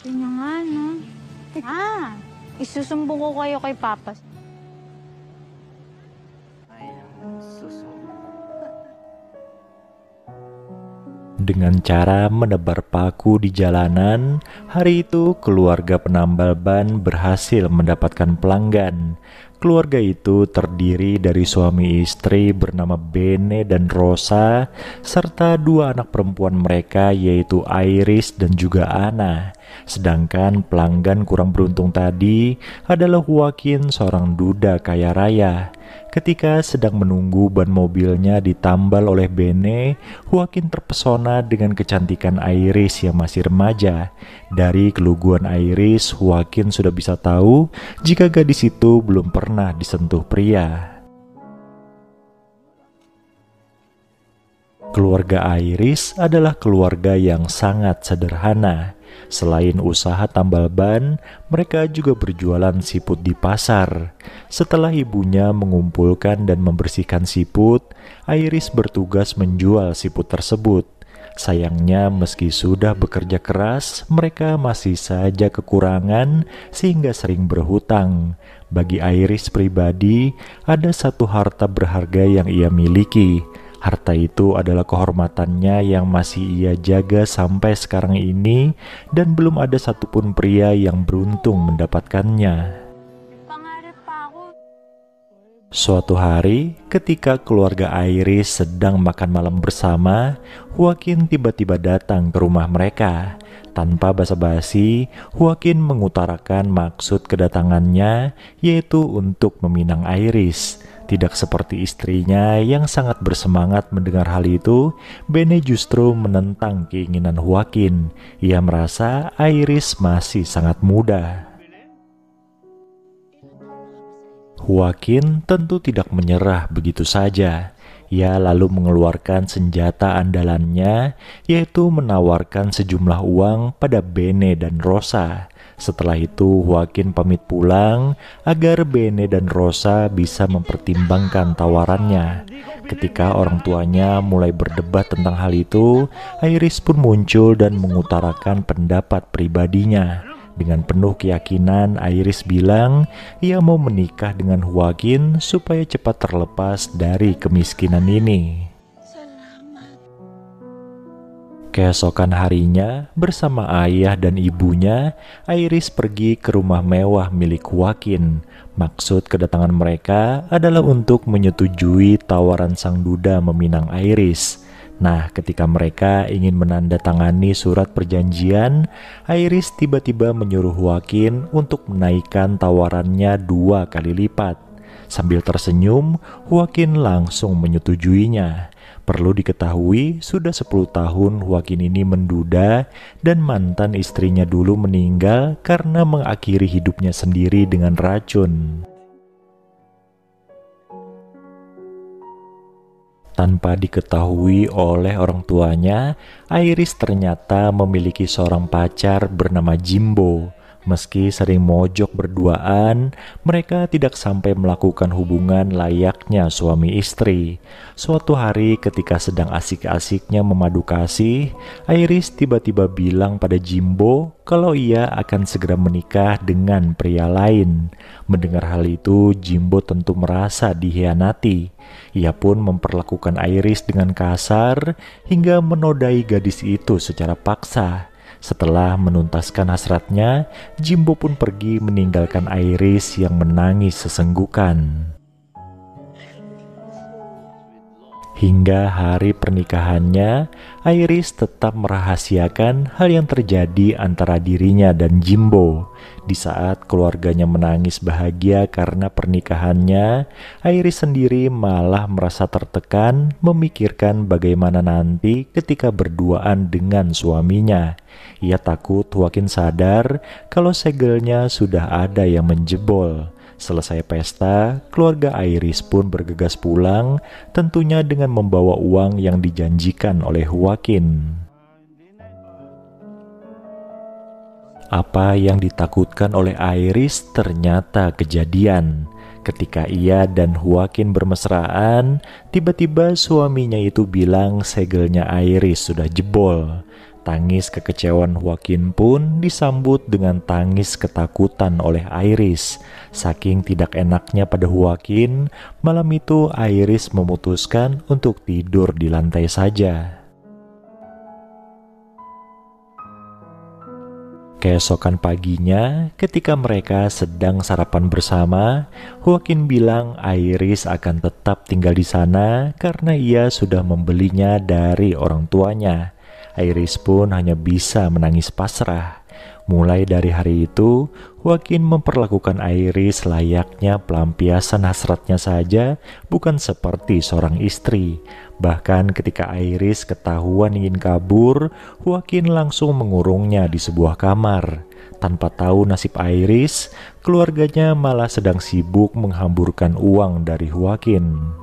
Yun na nga, no? Ah, isusumbong ko kayo kay Papa. Dengan cara menebar paku di jalanan, hari itu keluarga penambal ban berhasil mendapatkan pelanggan. Keluarga itu terdiri dari suami istri bernama Bene dan Rosa, serta dua anak perempuan mereka yaitu Iris dan juga Anna. Sedangkan pelanggan kurang beruntung tadi adalah Joaquin, seorang duda kaya raya. Ketika sedang menunggu ban mobilnya ditambal oleh Bene, Joaquin terpesona dengan kecantikan Iris yang masih remaja. Dari keluguan Iris, Joaquin sudah bisa tahu jika gadis itu belum pernah disentuh pria. Keluarga Iris adalah keluarga yang sangat sederhana. Selain usaha tambal ban, mereka juga berjualan siput di pasar. Setelah ibunya mengumpulkan dan membersihkan siput, Iris bertugas menjual siput tersebut. Sayangnya meski sudah bekerja keras, mereka masih saja kekurangan sehingga sering berhutang. Bagi Iris pribadi, ada satu harta berharga yang ia miliki. Harta itu adalah kehormatannya yang masih ia jaga sampai sekarang ini, dan belum ada satupun pria yang beruntung mendapatkannya. Pangarap pa ako. Suatu hari, ketika keluarga Iris sedang makan malam bersama, Joaquin tiba-tiba datang ke rumah mereka. Tanpa basa-basi, Joaquin mengutarakan maksud kedatangannya, yaitu untuk meminang Iris. Tidak seperti istrinya yang sangat bersemangat mendengar hal itu, Bene justru menentang keinginan Joaquin. Ia merasa Iris masih sangat muda. Joaquin tentu tidak menyerah begitu saja. Ia lalu mengeluarkan senjata andalannya, yaitu menawarkan sejumlah uang pada Bene dan Rosa. Setelah itu, Joaquin pamit pulang agar Bene dan Rosa bisa mempertimbangkan tawarannya. Ketika orang tuanya mulai berdebat tentang hal itu, Iris pun muncul dan mengutarakan pendapat pribadinya. Dengan penuh keyakinan, Iris bilang ia mau menikah dengan Joaquin supaya cepat terlepas dari kemiskinan ini. Keesokan harinya, bersama ayah dan ibunya, Iris pergi ke rumah mewah milik Joaquin. Maksud kedatangan mereka adalah untuk menyetujui tawaran sang duda meminang Iris. Nah, ketika mereka ingin menandatangani surat perjanjian, Iris tiba-tiba menyuruh Joaquin untuk menaikkan tawarannya 2 kali lipat. Sambil tersenyum, Joaquin langsung menyetujuinya. Perlu diketahui, sudah 10 tahun Joaquin ini menduda dan mantan istrinya dulu meninggal karena mengakhiri hidupnya sendiri dengan racun. Tanpa diketahui oleh orang tuanya, Iris ternyata memiliki seorang pacar bernama Jimbo. Meski sering mojok berduaan, mereka tidak sampai melakukan hubungan layaknya suami istri. Suatu hari ketika sedang asik-asiknya memadu kasih, Iris tiba-tiba bilang pada Jimbo kalau ia akan segera menikah dengan pria lain. Mendengar hal itu, Jimbo tentu merasa dikhianati. Ia pun memperlakukan Iris dengan kasar hingga menodai gadis itu secara paksa. Setelah menuntaskan hasratnya, Jimbo pun pergi meninggalkan Iris yang menangis sesenggukan. Hingga hari pernikahannya, Iris tetap merahasiakan hal yang terjadi antara dirinya dan Jimbo. Di saat keluarganya menangis bahagia karena pernikahannya, Iris sendiri malah merasa tertekan memikirkan bagaimana nanti ketika berduaan dengan suaminya. Ia takut Joaquin sadar kalau segelnya sudah ada yang menjebol. Selesai pesta, keluarga Iris pun bergegas pulang, tentunya dengan membawa uang yang dijanjikan oleh Joaquin. Apa yang ditakutkan oleh Iris ternyata kejadian. Ketika ia dan Joaquin bermesraan, tiba-tiba suaminya itu bilang segelnya Iris sudah jebol. Tangis kekecewaan Joaquin pun disambut dengan tangis ketakutan oleh Iris. Saking tidak enaknya pada Joaquin, malam itu Iris memutuskan untuk tidur di lantai saja. Keesokan paginya, ketika mereka sedang sarapan bersama, Joaquin bilang Iris akan tetap tinggal di sana karena ia sudah membelinya dari orang tuanya. Iris pun hanya bisa menangis pasrah. Mulai dari hari itu, Joaquin memperlakukan Iris layaknya pelampiasan hasratnya saja, bukan seperti seorang istri. Bahkan ketika Iris ketahuan ingin kabur, Joaquin langsung mengurungnya di sebuah kamar. Tanpa tahu nasib Iris, keluarganya malah sedang sibuk menghamburkan uang dari Joaquin.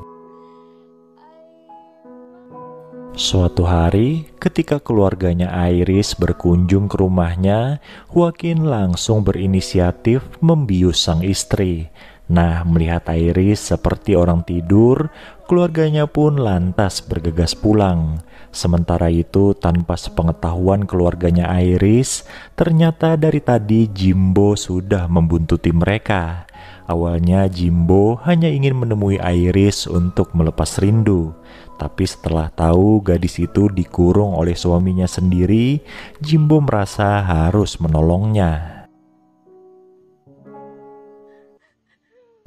Suatu hari, ketika keluarganya Iris berkunjung ke rumahnya, Joaquin langsung berinisiatif membius sang istri. Nah, melihat Iris seperti orang tidur, keluarganya pun lantas bergegas pulang. Sementara itu, tanpa sepengetahuan keluarganya Iris, ternyata dari tadi Jimbo sudah membuntuti mereka. Awalnya Jimbo hanya ingin menemui Iris untuk melepas rindu. Tapi setelah tahu gadis itu dikurung oleh suaminya sendiri, Jimbo merasa harus menolongnya.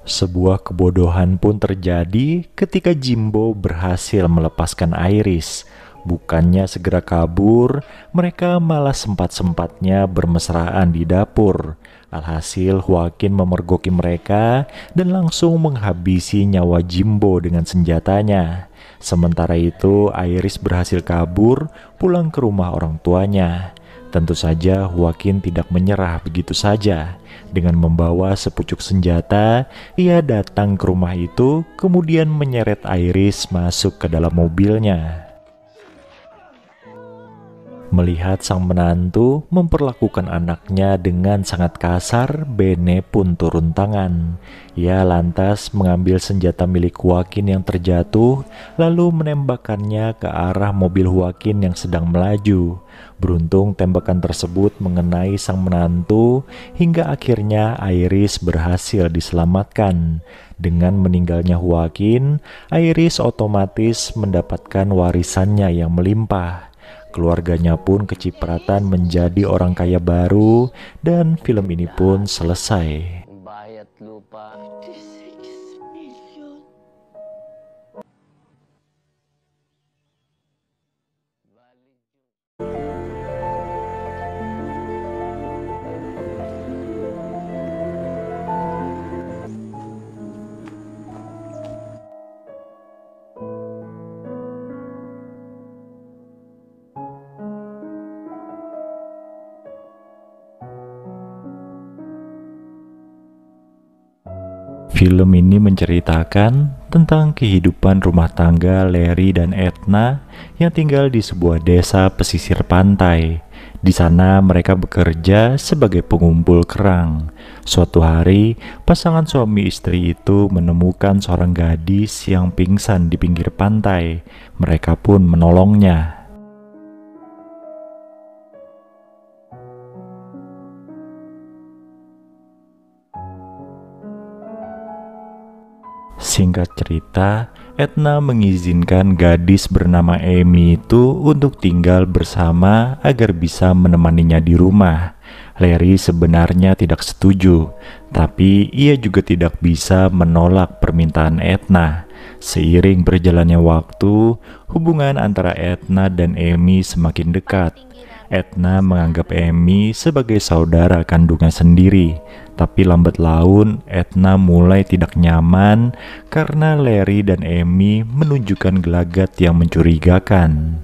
Sebuah kebodohan pun terjadi ketika Jimbo berhasil melepaskan Iris. Bukannya segera kabur, mereka malah sempat-sempatnya bermesraan di dapur. Alhasil Joaquin memergoki mereka dan langsung menghabisi nyawa Jimbo dengan senjatanya. Sementara itu, Iris berhasil kabur pulang ke rumah orang tuanya. Tentu saja Joaquin tidak menyerah begitu saja. Dengan membawa sepucuk senjata, ia datang ke rumah itu, kemudian menyeret Iris masuk ke dalam mobilnya. Melihat sang menantu memperlakukan anaknya dengan sangat kasar, Bene pun turun tangan. Ia lantas mengambil senjata milik Joaquin yang terjatuh, lalu menembakkannya ke arah mobil Joaquin yang sedang melaju. Beruntung tembakan tersebut mengenai sang menantu, hingga akhirnya Iris berhasil diselamatkan. Dengan meninggalnya Joaquin, Iris otomatis mendapatkan warisannya yang melimpah. Keluarganya pun kecipratan menjadi orang kaya baru, dan film ini pun selesai. Bayad lupa. Film ini menceritakan tentang kehidupan rumah tangga Larry dan Edna yang tinggal di sebuah desa pesisir pantai. Di sana mereka bekerja sebagai pengumpul kerang. Suatu hari, pasangan suami istri itu menemukan seorang gadis yang pingsan di pinggir pantai. Mereka pun menolongnya. Singkat cerita, Edna mengizinkan gadis bernama Amy itu untuk tinggal bersama agar bisa menemaninya di rumah. Larry sebenarnya tidak setuju, tapi ia juga tidak bisa menolak permintaan Edna. Seiring berjalannya waktu, hubungan antara Edna dan Amy semakin dekat. Edna menganggap Amy sebagai saudara kandungnya sendiri. Tapi lambat laun, Edna mulai tidak nyaman karena Larry dan Amy menunjukkan gelagat yang mencurigakan.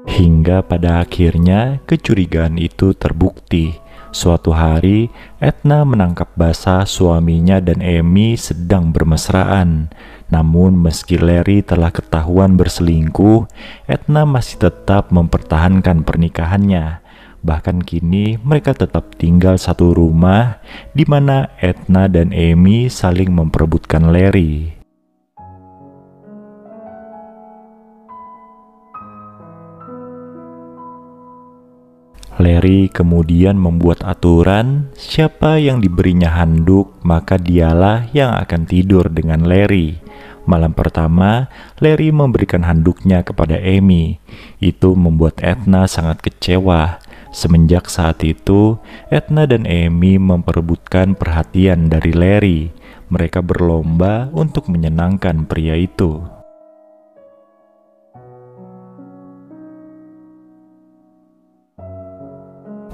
Hingga pada akhirnya kecurigaan itu terbukti. Suatu hari, Edna menangkap basah suaminya dan Amy sedang bermesraan. Namun meski Larry telah ketahuan berselingkuh, Edna masih tetap mempertahankan pernikahannya. Bahkan kini mereka tetap tinggal satu rumah di mana Edna dan Amy saling memperebutkan Larry. Larry kemudian membuat aturan, siapa yang diberinya handuk, maka dialah yang akan tidur dengan Larry. Malam pertama, Larry memberikan handuknya kepada Amy. Itu membuat Edna sangat kecewa. Semenjak saat itu, Edna dan Amy memperebutkan perhatian dari Larry. Mereka berlomba untuk menyenangkan pria itu.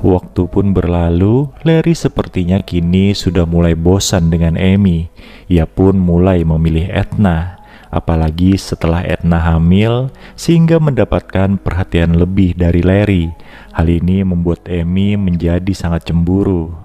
Waktu pun berlalu, Larry sepertinya kini sudah mulai bosan dengan Amy. Ia pun mulai memilih Edna, apalagi setelah Edna hamil, sehingga mendapatkan perhatian lebih dari Larry. Hal ini membuat Amy menjadi sangat cemburu.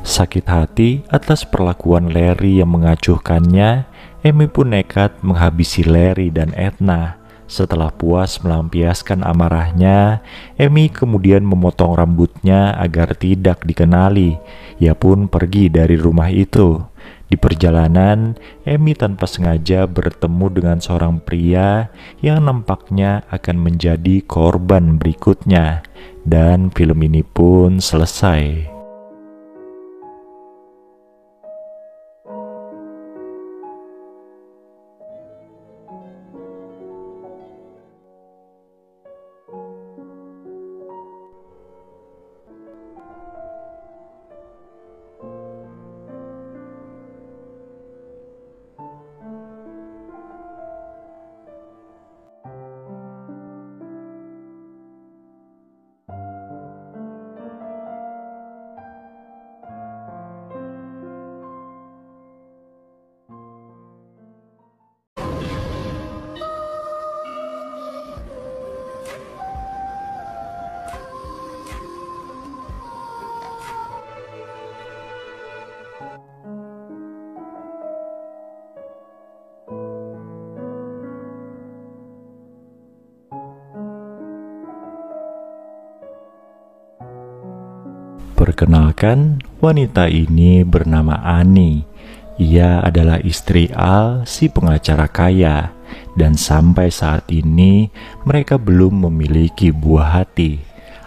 Sakit hati atas perlakuan Larry yang mengacuhkannya, Amy pun nekat menghabisi Larry dan Edna. Setelah puas melampiaskan amarahnya, Amy kemudian memotong rambutnya agar tidak dikenali. Ia pun pergi dari rumah itu. Di perjalanan, Amy tanpa sengaja bertemu dengan seorang pria yang nampaknya akan menjadi korban berikutnya. Dan film ini pun selesai. Perkenalkan, wanita ini bernama Annie. Ia adalah istri Al, si pengacara kaya, dan sampai saat ini mereka belum memiliki buah hati.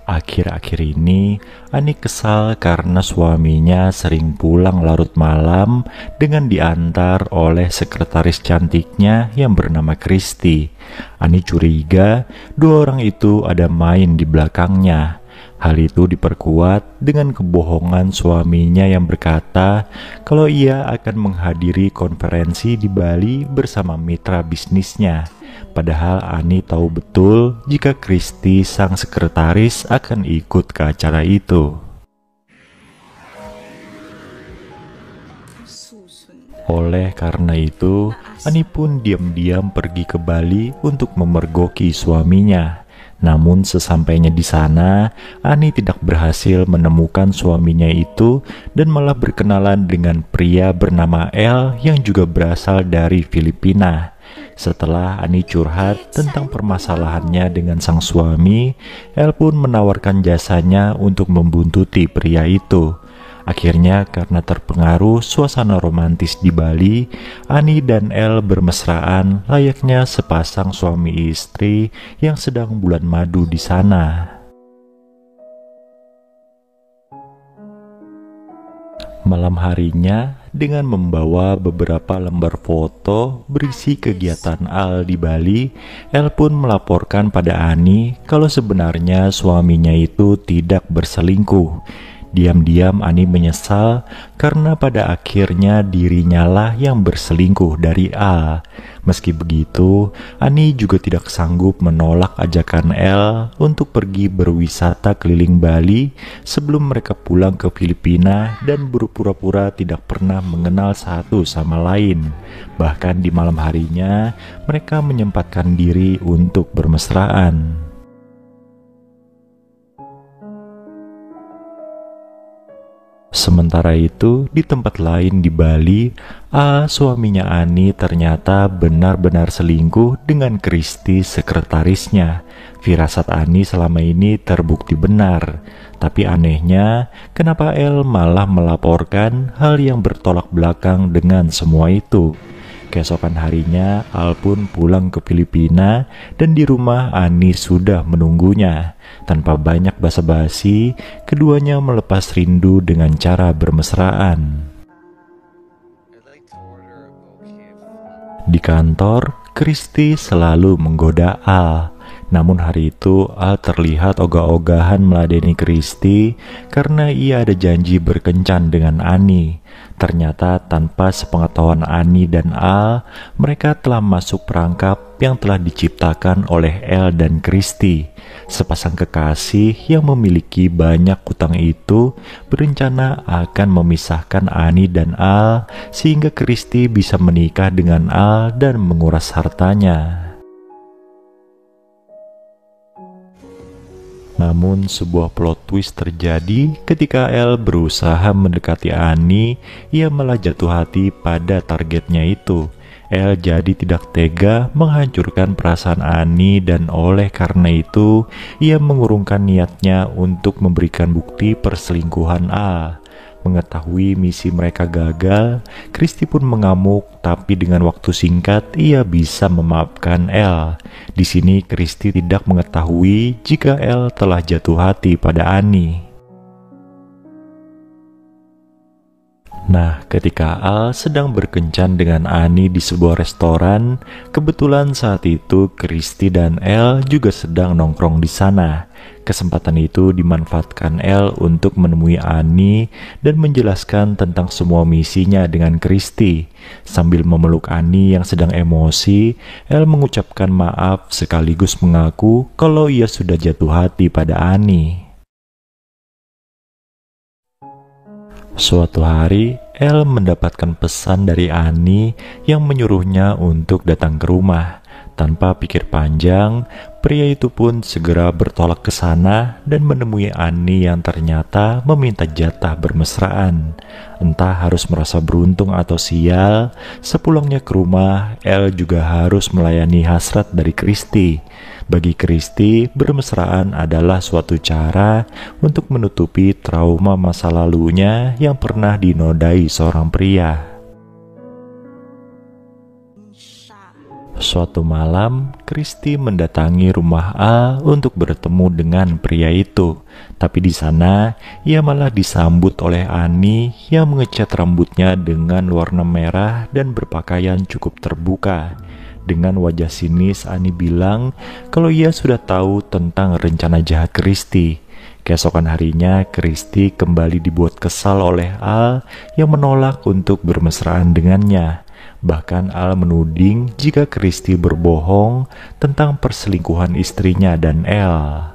Akhir-akhir ini, Annie kesal karena suaminya sering pulang larut malam dengan diantar oleh sekretaris cantiknya yang bernama Christy. Annie curiga dua orang itu ada main di belakangnya. Hal itu diperkuat dengan kebohongan suaminya yang berkata kalau ia akan menghadiri konferensi di Bali bersama mitra bisnisnya. Padahal Annie tahu betul jika Christy sang sekretaris akan ikut ke acara itu. Oleh karena itu, Annie pun diam-diam pergi ke Bali untuk memergoki suaminya. Namun sesampainya di sana, Annie tidak berhasil menemukan suaminya itu dan malah berkenalan dengan pria bernama El yang juga berasal dari Filipina. Setelah Annie curhat tentang permasalahannya dengan sang suami, El pun menawarkan jasanya untuk membuntuti pria itu. Akhirnya karena terpengaruh suasana romantis di Bali, Annie dan El bermesraan layaknya sepasang suami istri yang sedang bulan madu di sana. Malam harinya, dengan membawa beberapa lembar foto berisi kegiatan Al di Bali, El pun melaporkan pada Annie kalau sebenarnya suaminya itu tidak berselingkuh. Diam-diam Annie menyesal karena pada akhirnya dirinya lah yang berselingkuh dari Al. Meski begitu, Annie juga tidak sanggup menolak ajakan El untuk pergi berwisata keliling Bali sebelum mereka pulang ke Filipina dan berpura-pura tidak pernah mengenal satu sama lain. Bahkan di malam harinya, mereka menyempatkan diri untuk bermesraan. Sementara itu, di tempat lain di Bali, suaminya Ani ternyata benar-benar selingkuh dengan Kristi, sekretarisnya. Firasat Ani selama ini terbukti benar. Tapi anehnya, kenapa El malah melaporkan hal yang bertolak belakang dengan semua itu? Keesokan harinya, Al pun pulang ke Filipina dan di rumah Ani sudah menunggunya. Tanpa banyak basa-basi, keduanya melepas rindu dengan cara bermesraan. Di kantor, Kristi selalu menggoda Al. Namun hari itu Al terlihat ogah-ogahan meladeni Kristi karena ia ada janji berkencan dengan Ani. Ternyata tanpa sepengetahuan Ani dan Al, mereka telah masuk perangkap yang telah diciptakan oleh El dan Kristi. Sepasang kekasih yang memiliki banyak utang itu berencana akan memisahkan Ani dan Al sehingga Kristi bisa menikah dengan Al dan menguras hartanya. Namun sebuah plot twist terjadi ketika El berusaha mendekati Ani, ia malah jatuh hati pada targetnya itu. El jadi tidak tega menghancurkan perasaan Ani dan oleh karena itu, ia mengurungkan niatnya untuk memberikan bukti perselingkuhan Al. Mengetahui misi mereka gagal, Kristi pun mengamuk, tapi dengan waktu singkat ia bisa memaafkan El. Di sini Kristi tidak mengetahui jika El telah jatuh hati pada Ani. Nah, ketika Al sedang berkencan dengan Ani di sebuah restoran, kebetulan saat itu Kristi dan El juga sedang nongkrong di sana. Kesempatan itu dimanfaatkan El untuk menemui Ani dan menjelaskan tentang semua misinya dengan Kristi. Sambil memeluk Ani yang sedang emosi, El mengucapkan maaf sekaligus mengaku kalau ia sudah jatuh hati pada Ani. Suatu hari, El mendapatkan pesan dari Ani yang menyuruhnya untuk datang ke rumah. Tanpa pikir panjang, pria itu pun segera bertolak ke sana dan menemui Ani yang ternyata meminta jatah bermesraan. Entah harus merasa beruntung atau sial, sepulangnya ke rumah, El juga harus melayani hasrat dari Kristi. Bagi Kristi, bermesraan adalah suatu cara untuk menutupi trauma masa lalunya yang pernah dinodai seorang pria. Suatu malam, Kristi mendatangi rumah A untuk bertemu dengan pria itu. Tapi di sana, ia malah disambut oleh Ani yang mengecat rambutnya dengan warna merah dan berpakaian cukup terbuka. Dengan wajah sinis, Ani bilang kalau ia sudah tahu tentang rencana jahat Kristi. Keesokan harinya, Kristi kembali dibuat kesal oleh Al yang menolak untuk bermesraan dengannya. Bahkan Al menuding jika Kristi berbohong tentang perselingkuhan istrinya dan El.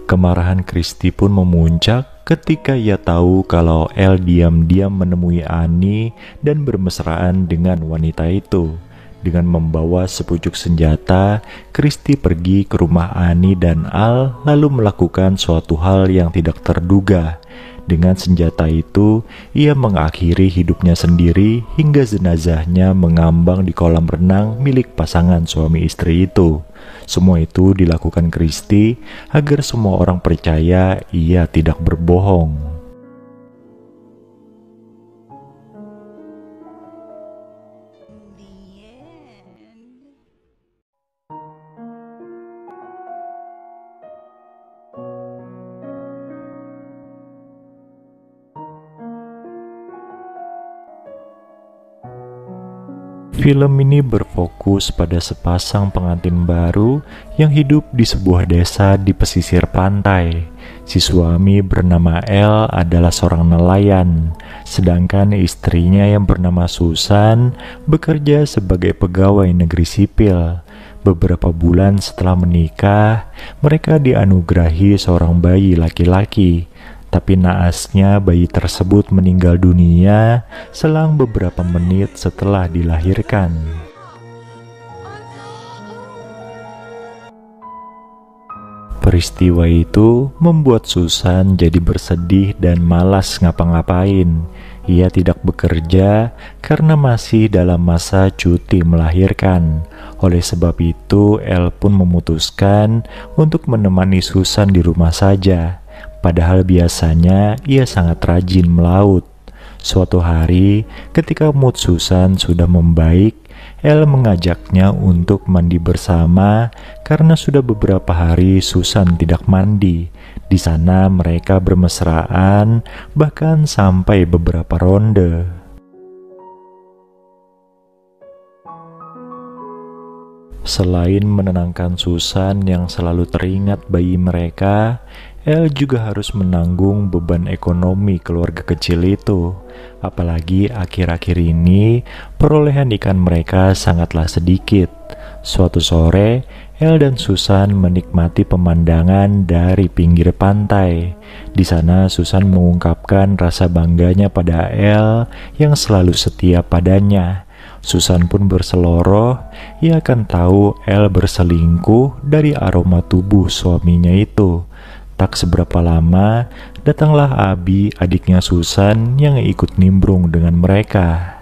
Kemarahan Kristi pun memuncak ketika ia tahu kalau El diam-diam menemui Ani dan bermesraan dengan wanita itu. Dengan membawa sepucuk senjata, Kristi pergi ke rumah Ani dan Al lalu melakukan suatu hal yang tidak terduga. Dengan senjata itu, ia mengakhiri hidupnya sendiri hingga jenazahnya mengambang di kolam renang milik pasangan suami istri itu. Semua itu dilakukan Kristi agar semua orang percaya ia tidak berbohong. Film ini berfokus pada sepasang pengantin baru yang hidup di sebuah desa di pesisir pantai. Si suami bernama El adalah seorang nelayan, sedangkan istrinya yang bernama Susan bekerja sebagai pegawai negeri sipil. Beberapa bulan setelah menikah, mereka dianugerahi seorang bayi laki-laki. Tapi naasnya bayi tersebut meninggal dunia selang beberapa menit setelah dilahirkan. Peristiwa itu membuat Susan jadi bersedih dan malas ngapa-ngapain. Ia tidak bekerja karena masih dalam masa cuti melahirkan. Oleh sebab itu, Elle pun memutuskan untuk menemani Susan di rumah saja. Padahal biasanya ia sangat rajin melaut. Suatu hari, ketika mood Susan sudah membaik, Elle mengajaknya untuk mandi bersama karena sudah beberapa hari Susan tidak mandi. Di sana mereka bermesraan, bahkan sampai beberapa ronde. Selain menenangkan Susan yang selalu teringat bayi mereka, Elle juga harus menanggung beban ekonomi keluarga kecil itu. Apalagi akhir-akhir ini perolehan ikan mereka sangatlah sedikit. Suatu sore, Elle dan Susan menikmati pemandangan dari pinggir pantai. Di sana Susan mengungkapkan rasa bangganya pada Elle yang selalu setia padanya. Susan pun berseloroh, ia akan tahu Elle berselingkuh dari aroma tubuh suaminya itu. Tak seberapa lama, datanglah Abi, adiknya Susan, yang ikut nimbrung dengan mereka.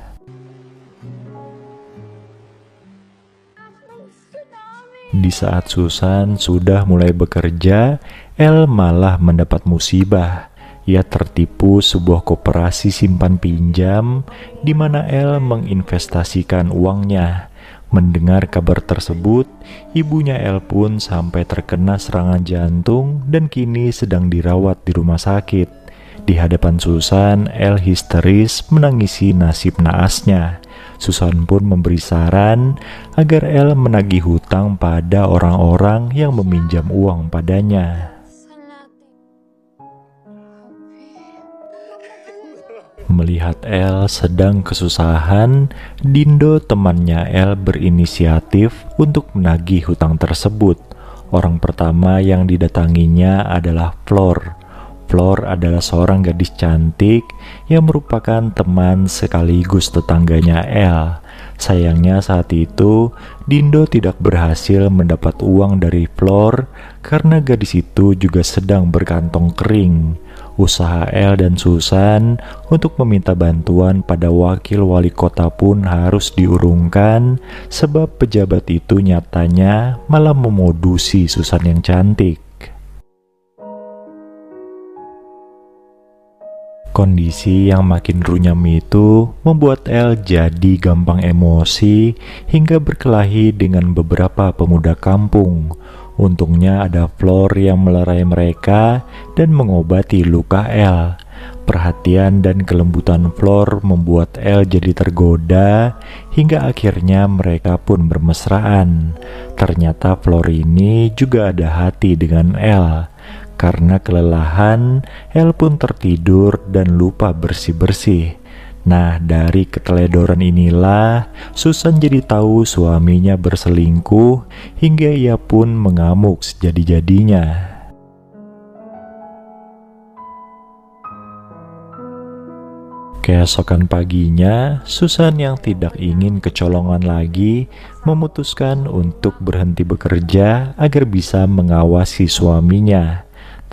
Di saat Susan sudah mulai bekerja, Elle malah mendapat musibah. Ia tertipu sebuah koperasi simpan pinjam di mana Elle menginvestasikan uangnya. Mendengar kabar tersebut, ibunya Elle pun sampai terkena serangan jantung dan kini sedang dirawat di rumah sakit. Di hadapan Susan, Elle histeris menangisi nasib naasnya. Susan pun memberi saran agar Elle menagih hutang pada orang-orang yang meminjam uang padanya. Melihat Elle sedang kesusahan, Dindo temannya Elle berinisiatif untuk menagih hutang tersebut. Orang pertama yang didatanginya adalah Flor. Flor adalah seorang gadis cantik yang merupakan teman sekaligus tetangganya Elle. Sayangnya saat itu, Dindo tidak berhasil mendapat uang dari Flor karena gadis itu juga sedang berkantong kering. Usaha Elle dan Susan untuk meminta bantuan pada wakil wali kota pun harus diurungkan sebab pejabat itu nyatanya malah memodusi Susan yang cantik. Kondisi yang makin runyam itu membuat Elle jadi gampang emosi hingga berkelahi dengan beberapa pemuda kampung. Untungnya ada Flor yang melerai mereka dan mengobati luka Elle. Perhatian dan kelembutan Flor membuat Elle jadi tergoda hingga akhirnya mereka pun bermesraan. Ternyata Flor ini juga ada hati dengan Elle. Karena kelelahan, Elle pun tertidur dan lupa bersih-bersih. Nah, dari keteledoran inilah Susan jadi tahu suaminya berselingkuh hingga ia pun mengamuk sejadi-jadinya. Keesokan paginya, Susan yang tidak ingin kecolongan lagi memutuskan untuk berhenti bekerja agar bisa mengawasi suaminya.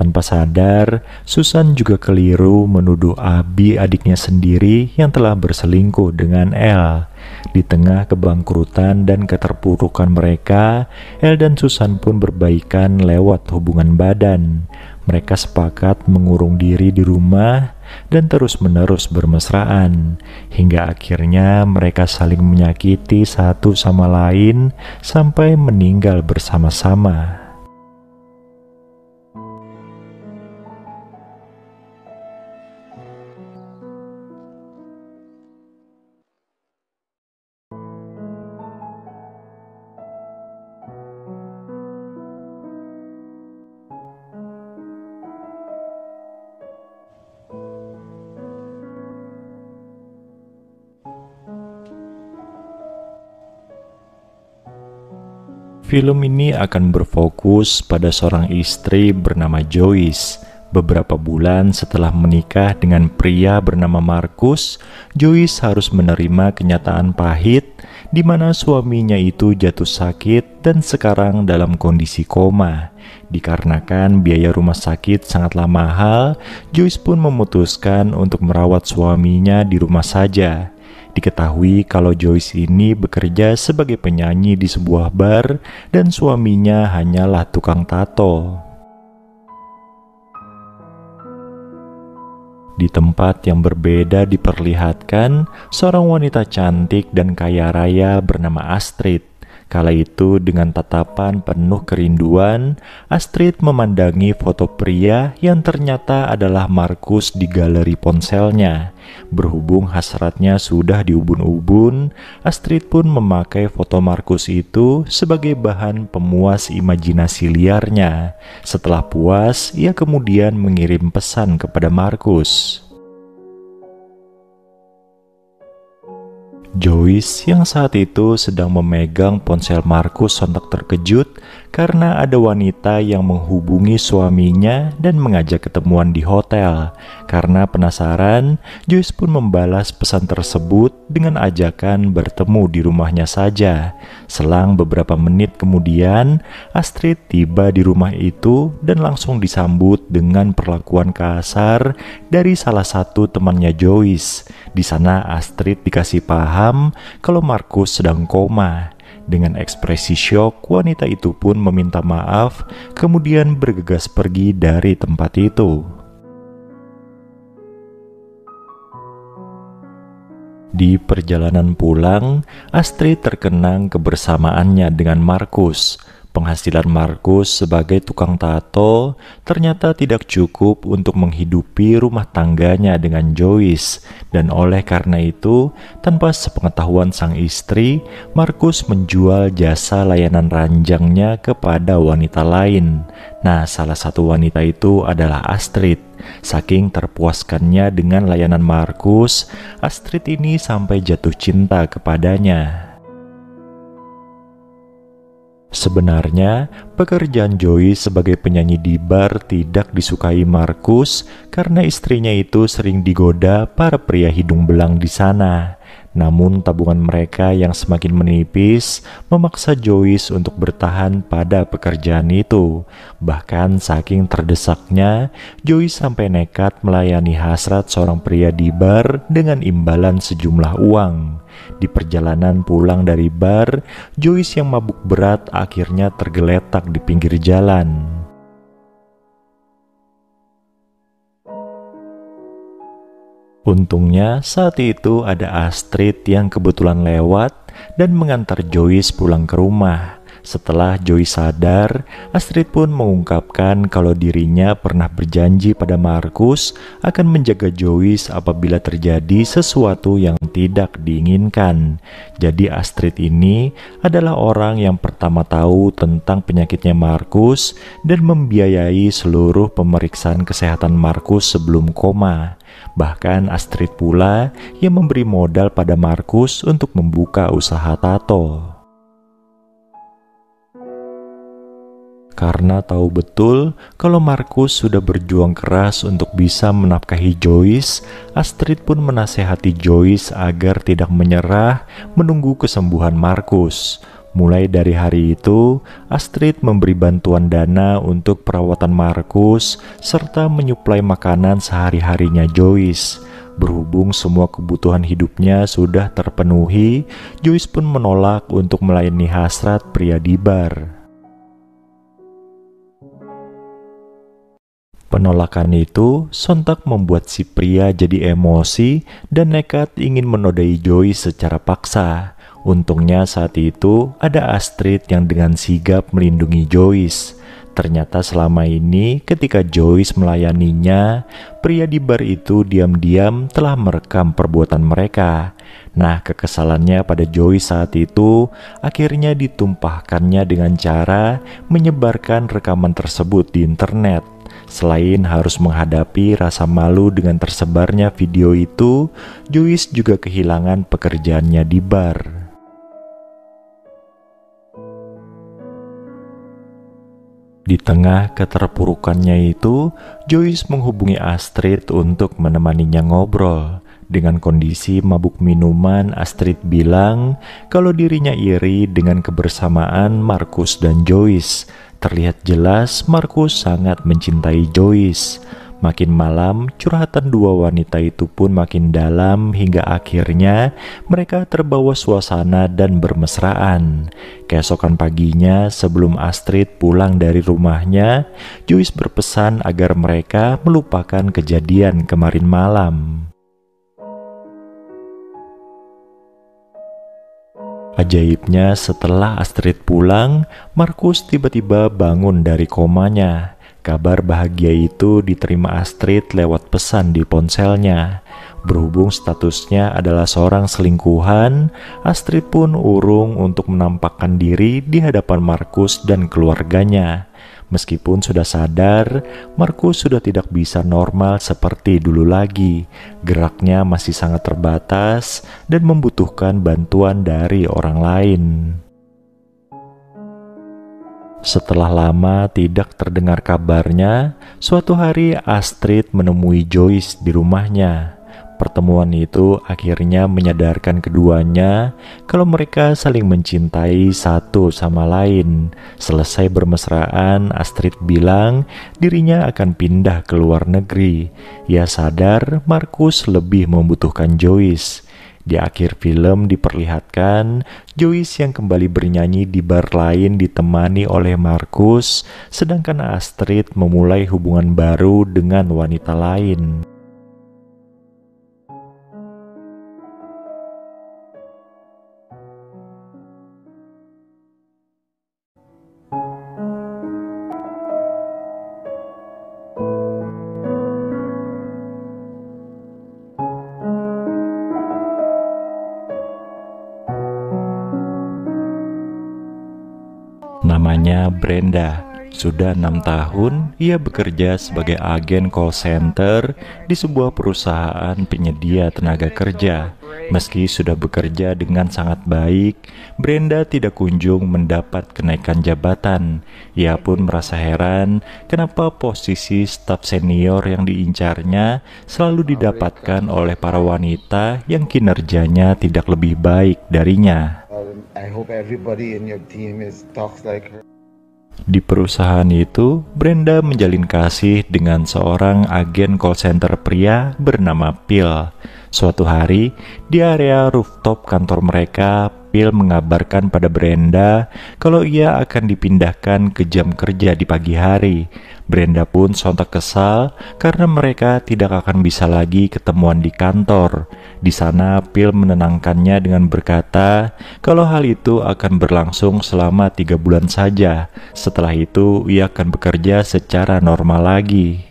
Tanpa sadar, Susan juga keliru menuduh Abi, adiknya sendiri, yang telah berselingkuh dengan Elle. Di tengah kebangkrutan dan keterpurukan mereka, Elle dan Susan pun berbaikan lewat hubungan badan. Mereka sepakat mengurung diri di rumah dan terus-menerus bermesraan, hingga akhirnya mereka saling menyakiti satu sama lain sampai meninggal bersama-sama. Film ini akan berfokus pada seorang istri bernama Joyce. Beberapa bulan setelah menikah dengan pria bernama Marcus, Joyce harus menerima kenyataan pahit di mana suaminya itu jatuh sakit dan sekarang dalam kondisi koma. Dikarenakan biaya rumah sakit sangatlah mahal, Joyce pun memutuskan untuk merawat suaminya di rumah saja. Diketahui kalau Joyce ini bekerja sebagai penyanyi di sebuah bar dan suaminya hanyalah tukang tato. Di tempat yang berbeda diperlihatkan seorang wanita cantik dan kaya raya bernama Astrid. Kala itu dengan tatapan penuh kerinduan, Astrid memandangi foto pria yang ternyata adalah Markus di galeri ponselnya. Berhubung hasratnya sudah diubun-ubun, Astrid pun memakai foto Markus itu sebagai bahan pemuas imajinasi liarnya. Setelah puas, ia kemudian mengirim pesan kepada Markus. Joyce yang saat itu sedang memegang ponsel Markus sontak terkejut karena ada wanita yang menghubungi suaminya dan mengajak ketemuan di hotel. Karena penasaran, Joyce pun membalas pesan tersebut dengan ajakan bertemu di rumahnya saja. Selang beberapa menit kemudian, Astrid tiba di rumah itu dan langsung disambut dengan perlakuan kasar dari salah satu temannya Joyce. Di sana Astrid dikasih paham kalau Markus sedang koma. Dengan ekspresi syok, wanita itu pun meminta maaf, kemudian bergegas pergi dari tempat itu. Di perjalanan pulang, Astrid terkenang kebersamaannya dengan Markus. Penghasilan Markus sebagai tukang tato ternyata tidak cukup untuk menghidupi rumah tangganya dengan Joyce, dan oleh karena itu, tanpa sepengetahuan sang istri, Markus menjual jasa layanan ranjangnya kepada wanita lain. Nah, salah satu wanita itu adalah Astrid. Saking terpuaskannya dengan layanan Markus, Astrid ini sampai jatuh cinta kepadanya. Sebenarnya, pekerjaan Joyce sebagai penyanyi di bar tidak disukai Markus karena istrinya itu sering digoda para pria hidung belang di sana. Namun tabungan mereka yang semakin menipis memaksa Joyce untuk bertahan pada pekerjaan itu. Bahkan saking terdesaknya, Joyce sampai nekat melayani hasrat seorang pria di bar dengan imbalan sejumlah uang. Di perjalanan pulang dari bar, Joyce yang mabuk berat akhirnya tergeletak di pinggir jalan. Untungnya saat itu ada Astrid yang kebetulan lewat dan mengantar Joyce pulang ke rumah. Setelah Joyce sadar, Astrid pun mengungkapkan kalau dirinya pernah berjanji pada Markus akan menjaga Joyce apabila terjadi sesuatu yang tidak diinginkan. Jadi Astrid ini adalah orang yang pertama tahu tentang penyakitnya Markus dan membiayai seluruh pemeriksaan kesehatan Markus sebelum koma. Bahkan Astrid pula yang memberi modal pada Markus untuk membuka usaha tato. Karena tahu betul kalau Markus sudah berjuang keras untuk bisa menafkahi Joyce, Astrid pun menasehati Joyce agar tidak menyerah menunggu kesembuhan Markus. Mulai dari hari itu, Astrid memberi bantuan dana untuk perawatan Markus serta menyuplai makanan sehari-harinya Joyce. Berhubung semua kebutuhan hidupnya sudah terpenuhi, Joyce pun menolak untuk melayani hasrat pria di bar. Penolakan itu sontak membuat si pria jadi emosi dan nekat ingin menodai Joyce secara paksa. Untungnya saat itu ada Astrid yang dengan sigap melindungi Joyce. Ternyata selama ini ketika Joyce melayaninya, pria di bar itu diam-diam telah merekam perbuatan mereka. Nah, kekesalannya pada Joyce saat itu akhirnya ditumpahkannya dengan cara menyebarkan rekaman tersebut di internet. Selain harus menghadapi rasa malu dengan tersebarnya video itu, Joyce juga kehilangan pekerjaannya di bar. Di tengah keterpurukannya itu, Joyce menghubungi Astrid untuk menemaninya ngobrol. Dengan kondisi mabuk minuman, Astrid bilang kalau dirinya iri dengan kebersamaan Markus dan Joyce. Terlihat jelas Markus sangat mencintai Joyce. Makin malam, curhatan dua wanita itu pun makin dalam hingga akhirnya mereka terbawa suasana dan bermesraan. Keesokan paginya, sebelum Astrid pulang dari rumahnya, Joyce berpesan agar mereka melupakan kejadian kemarin malam. Ajaibnya, setelah Astrid pulang, Markus tiba-tiba bangun dari komanya. Kabar bahagia itu diterima Astrid lewat pesan di ponselnya. Berhubung statusnya adalah seorang selingkuhan, Astrid pun urung untuk menampakkan diri di hadapan Markus dan keluarganya. Meskipun sudah sadar, Markus sudah tidak bisa normal seperti dulu lagi. Geraknya masih sangat terbatas dan membutuhkan bantuan dari orang lain. Setelah lama tidak terdengar kabarnya, suatu hari Astrid menemui Joyce di rumahnya. Pertemuan itu akhirnya menyadarkan keduanya kalau mereka saling mencintai satu sama lain. Selesai bermesraan, Astrid bilang dirinya akan pindah ke luar negeri. Ia sadar Markus lebih membutuhkan Joyce. Di akhir film diperlihatkan Joyce yang kembali bernyanyi di bar lain ditemani oleh Markus, sedangkan Astrid memulai hubungan baru dengan wanita lain. Namanya Brenda. Sudah 6 tahun, ia bekerja sebagai agen call center di sebuah perusahaan penyedia tenaga kerja. Meski sudah bekerja dengan sangat baik, Brenda tidak kunjung mendapat kenaikan jabatan. Ia pun merasa heran kenapa posisi staf senior yang diincarnya selalu didapatkan oleh para wanita yang kinerjanya tidak lebih baik darinya. I hope everybody in your team talks like her. Di perusahaan itu, Brenda menjalin kasih dengan seorang agen call center pria bernama Phil. Suatu hari, di area rooftop kantor mereka, Phil mengabarkan pada Brenda kalau ia akan dipindahkan ke jam kerja di pagi hari. Brenda pun sontak kesal karena mereka tidak akan bisa lagi ketemuan di kantor. Di sana, Phil menenangkannya dengan berkata kalau hal itu akan berlangsung selama 3 bulan saja. Setelah itu, ia akan bekerja secara normal lagi.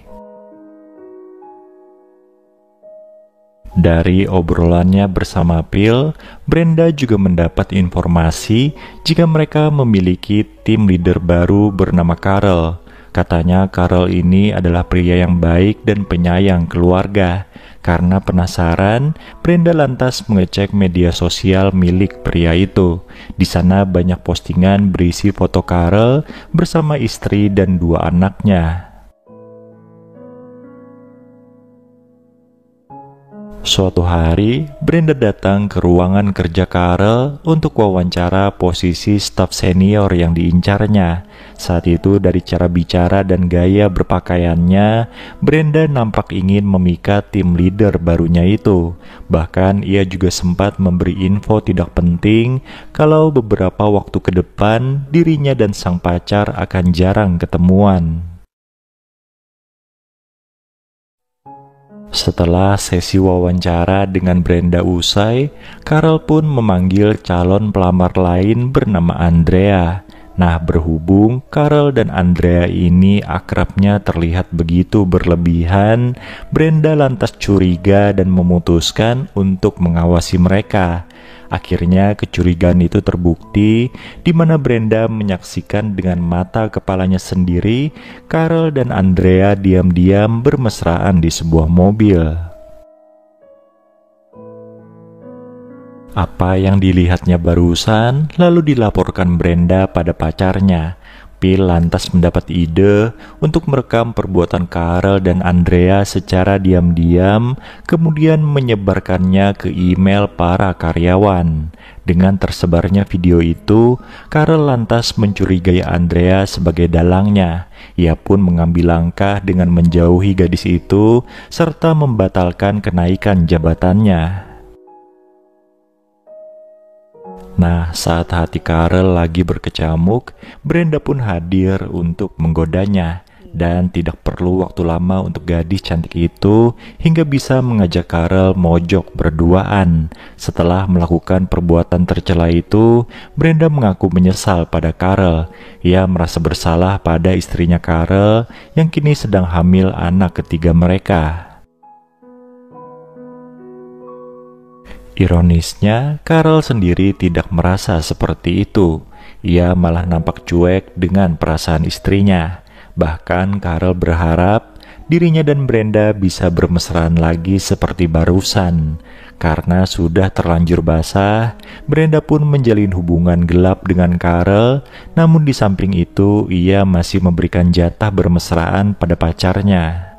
Dari obrolannya bersama Phil, Brenda juga mendapat informasi jika mereka memiliki tim leader baru bernama Carl. Katanya Carl ini adalah pria yang baik dan penyayang keluarga. Karena penasaran, Brenda lantas mengecek media sosial milik pria itu. Di sana banyak postingan berisi foto Carl bersama istri dan 2 anaknya. Suatu hari, Brenda datang ke ruangan kerja Carl untuk wawancara posisi staf senior yang diincarnya. Saat itu dari cara bicara dan gaya berpakaiannya, Brenda nampak ingin memikat tim leader barunya itu. Bahkan ia juga sempat memberi info tidak penting kalau beberapa waktu ke depan dirinya dan sang pacar akan jarang ketemuan. Setelah sesi wawancara dengan Brenda usai, Carl pun memanggil calon pelamar lain bernama Andrea. Nah, berhubung Carl dan Andrea ini akrabnya terlihat begitu berlebihan, Brenda lantas curiga dan memutuskan untuk mengawasi mereka. Akhirnya kecurigaan itu terbukti, di mana Brenda menyaksikan dengan mata kepalanya sendiri Carl dan Andrea diam-diam bermesraan di sebuah mobil. Apa yang dilihatnya barusan lalu dilaporkan Brenda pada pacarnya. Phil lantas mendapat ide untuk merekam perbuatan Karel dan Andrea secara diam-diam, kemudian menyebarkannya ke email para karyawan. Dengan tersebarnya video itu, Karel lantas mencurigai Andrea sebagai dalangnya. Ia pun mengambil langkah dengan menjauhi gadis itu, serta membatalkan kenaikan jabatannya. Nah, saat hati Karel lagi berkecamuk, Brenda pun hadir untuk menggodanya. Dan tidak perlu waktu lama untuk gadis cantik itu hingga bisa mengajak Karel mojok berduaan. Setelah melakukan perbuatan tercela itu, Brenda mengaku menyesal pada Karel. Ia merasa bersalah pada istrinya Karel yang kini sedang hamil anak ketiga mereka. Ironisnya, Karel sendiri tidak merasa seperti itu. Ia malah nampak cuek dengan perasaan istrinya. Bahkan Karel berharap dirinya dan Brenda bisa bermesraan lagi seperti barusan. Karena sudah terlanjur basah, Brenda pun menjalin hubungan gelap dengan Karel. Namun di samping itu, ia masih memberikan jatah bermesraan pada pacarnya.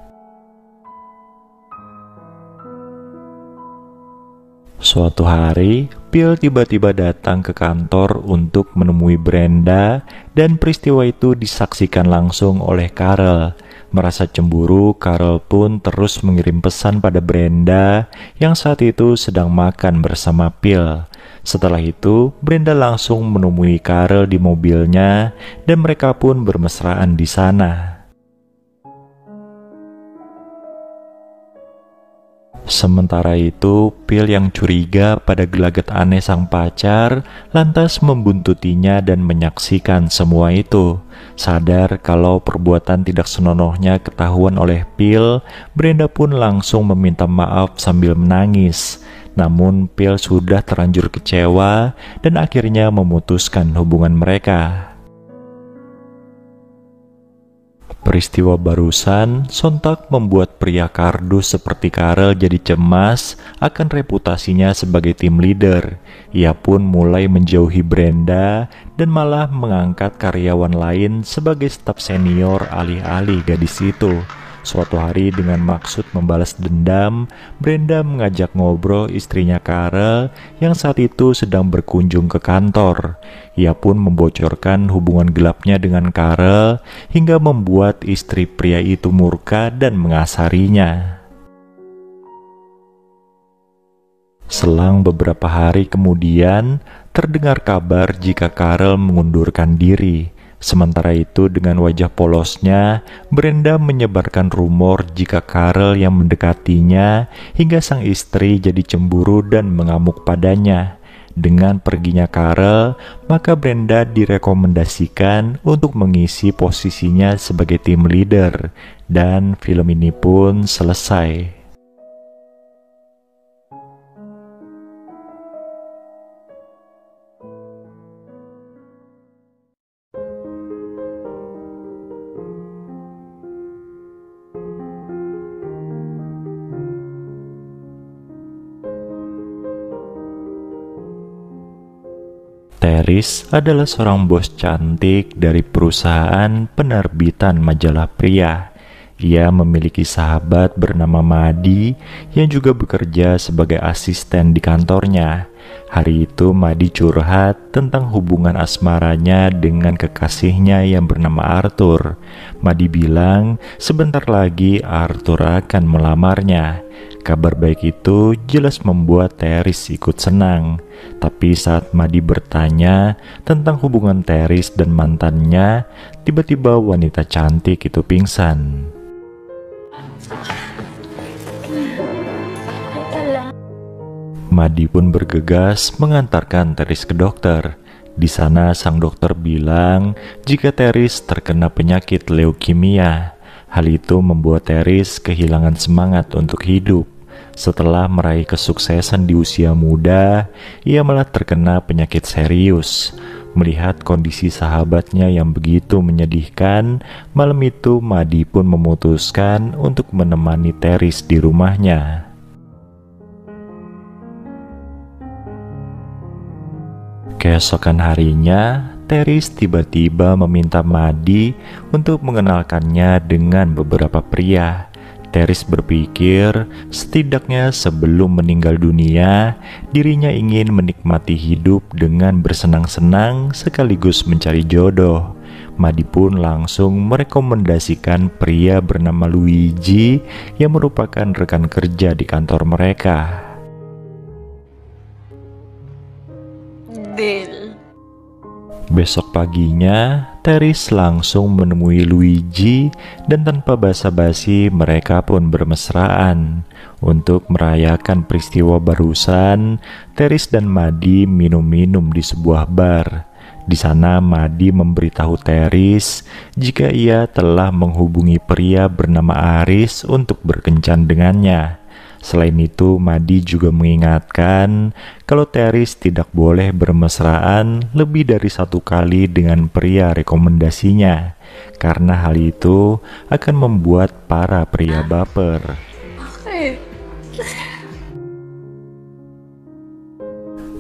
Suatu hari, Phil tiba-tiba datang ke kantor untuk menemui Brenda dan peristiwa itu disaksikan langsung oleh Karel. Merasa cemburu, Karel pun terus mengirim pesan pada Brenda yang saat itu sedang makan bersama Phil. Setelah itu, Brenda langsung menemui Karel di mobilnya dan mereka pun bermesraan di sana. Sementara itu, Phil yang curiga pada gelagat aneh sang pacar lantas membuntutinya dan menyaksikan semua itu. Sadar kalau perbuatan tidak senonohnya ketahuan oleh Phil, Brenda pun langsung meminta maaf sambil menangis. Namun Phil sudah terlanjur kecewa dan akhirnya memutuskan hubungan mereka. Peristiwa barusan sontak membuat pria kardus seperti Karel jadi cemas akan reputasinya sebagai tim leader. Ia pun mulai menjauhi Brenda dan malah mengangkat karyawan lain sebagai staf senior alih-alih gadis itu. Suatu hari dengan maksud membalas dendam, Brenda mengajak ngobrol istrinya Karel yang saat itu sedang berkunjung ke kantor. Ia pun membocorkan hubungan gelapnya dengan Karel hingga membuat istri pria itu murka dan mengasarinya. Selang beberapa hari kemudian, terdengar kabar jika Karel mengundurkan diri. Sementara itu dengan wajah polosnya, Brenda menyebarkan rumor jika Karel yang mendekatinya hingga sang istri jadi cemburu dan mengamuk padanya. Dengan perginya Karel, maka Brenda direkomendasikan untuk mengisi posisinya sebagai tim leader dan film ini pun selesai. Teris adalah seorang bos cantik dari perusahaan penerbitan majalah pria. Ia memiliki sahabat bernama Madi yang juga bekerja sebagai asisten di kantornya. Hari itu Madi curhat tentang hubungan asmaranya dengan kekasihnya yang bernama Arthur. Madi bilang sebentar lagi Arthur akan melamarnya. Kabar baik itu jelas membuat Teris ikut senang. Tapi saat Madi bertanya tentang hubungan Teris dan mantannya, tiba-tiba wanita cantik itu pingsan. Madi pun bergegas mengantarkan Teris ke dokter. Di sana sang dokter bilang jika Teris terkena penyakit leukemia. Hal itu membuat Teris kehilangan semangat untuk hidup. Setelah meraih kesuksesan di usia muda, ia malah terkena penyakit serius. Melihat kondisi sahabatnya yang begitu menyedihkan, malam itu Madi pun memutuskan untuk menemani Teris di rumahnya. Keesokan harinya, Teris tiba-tiba meminta Madi untuk mengenalkannya dengan beberapa pria. Teris berpikir setidaknya sebelum meninggal dunia, dirinya ingin menikmati hidup dengan bersenang-senang sekaligus mencari jodoh. Madi pun langsung merekomendasikan pria bernama Luigi yang merupakan rekan kerja di kantor mereka. Deal. Besok paginya, Teris langsung menemui Luigi dan tanpa basa-basi mereka pun bermesraan. Untuk merayakan peristiwa barusan, Teris dan Madi minum-minum di sebuah bar. Di sana Madi memberitahu Teris jika ia telah menghubungi pria bernama Aris untuk berkencan dengannya. Selain itu, Madi juga mengingatkan kalau Teris tidak boleh bermesraan lebih dari 1 kali dengan pria rekomendasinya, karena hal itu akan membuat para pria baper.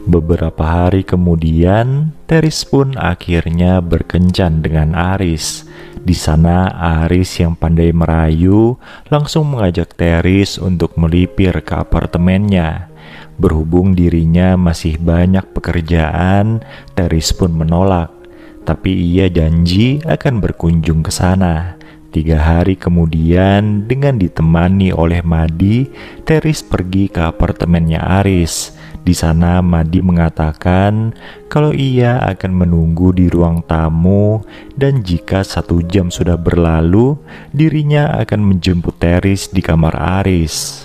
Beberapa hari kemudian, Teris pun akhirnya berkencan dengan Aris. Di sana Aris yang pandai merayu langsung mengajak Teris untuk melipir ke apartemennya. Berhubung dirinya masih banyak pekerjaan, Teris pun menolak. Tapi ia janji akan berkunjung ke sana. 3 hari kemudian, dengan ditemani oleh Madi, Teris pergi ke apartemennya Aris. Di sana Madi mengatakan kalau ia akan menunggu di ruang tamu dan jika 1 jam sudah berlalu, dirinya akan menjemput Teris di kamar Aris.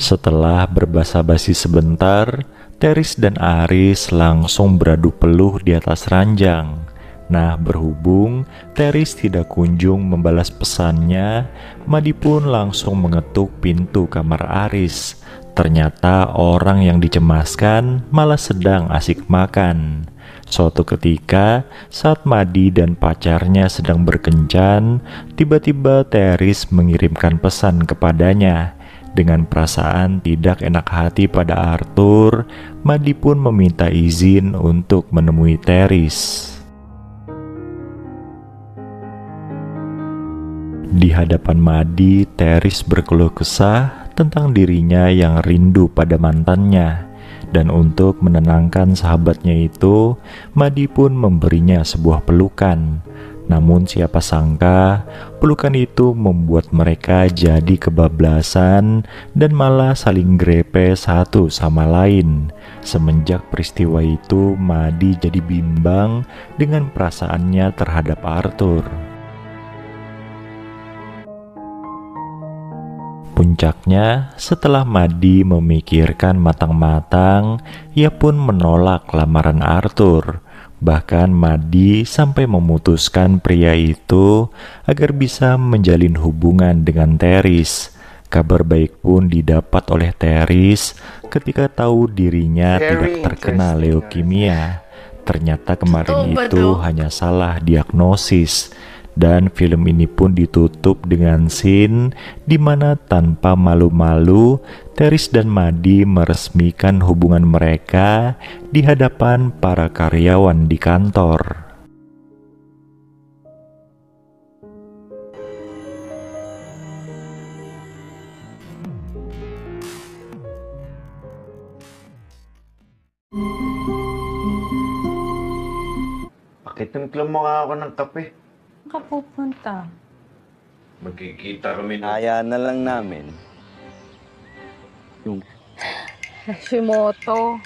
Setelah berbasa-basi sebentar, Teris dan Aris langsung beradu peluh di atas ranjang. Nah, berhubung Teris tidak kunjung membalas pesannya, Madi pun langsung mengetuk pintu kamar Aris. Ternyata orang yang dicemaskan malah sedang asik makan. Suatu ketika, saat Madi dan pacarnya sedang berkencan, tiba-tiba Teris mengirimkan pesan kepadanya. Dengan perasaan tidak enak hati pada Arthur, Madi pun meminta izin untuk menemui Teris. Di hadapan Madi, Teris berkeluh kesah tentang dirinya yang rindu pada mantannya. Dan untuk menenangkan sahabatnya itu, Madi pun memberinya sebuah pelukan. Namun siapa sangka, pelukan itu membuat mereka jadi kebablasan dan malah saling grepe satu sama lain. Semenjak peristiwa itu, Madi jadi bimbang dengan perasaannya terhadap Arthur. Puncaknya, setelah Madi memikirkan matang-matang, ia pun menolak lamaran Arthur. Bahkan Madi sampai memutuskan pria itu agar bisa menjalin hubungan dengan Teris. Kabar baik pun didapat oleh Teris ketika tahu dirinya tidak terkena leukemia. Ternyata kemarin itu hanya salah diagnosis. Dan film ini pun ditutup dengan scene di mana tanpa malu-malu Teris dan Madi meresmikan hubungan mereka di hadapan para karyawan di kantor. Pakitimpla mo nga ako ng kape. Kapupunta. Magkikita kami ng... Kaya na lang namin. Yung Hashimoto.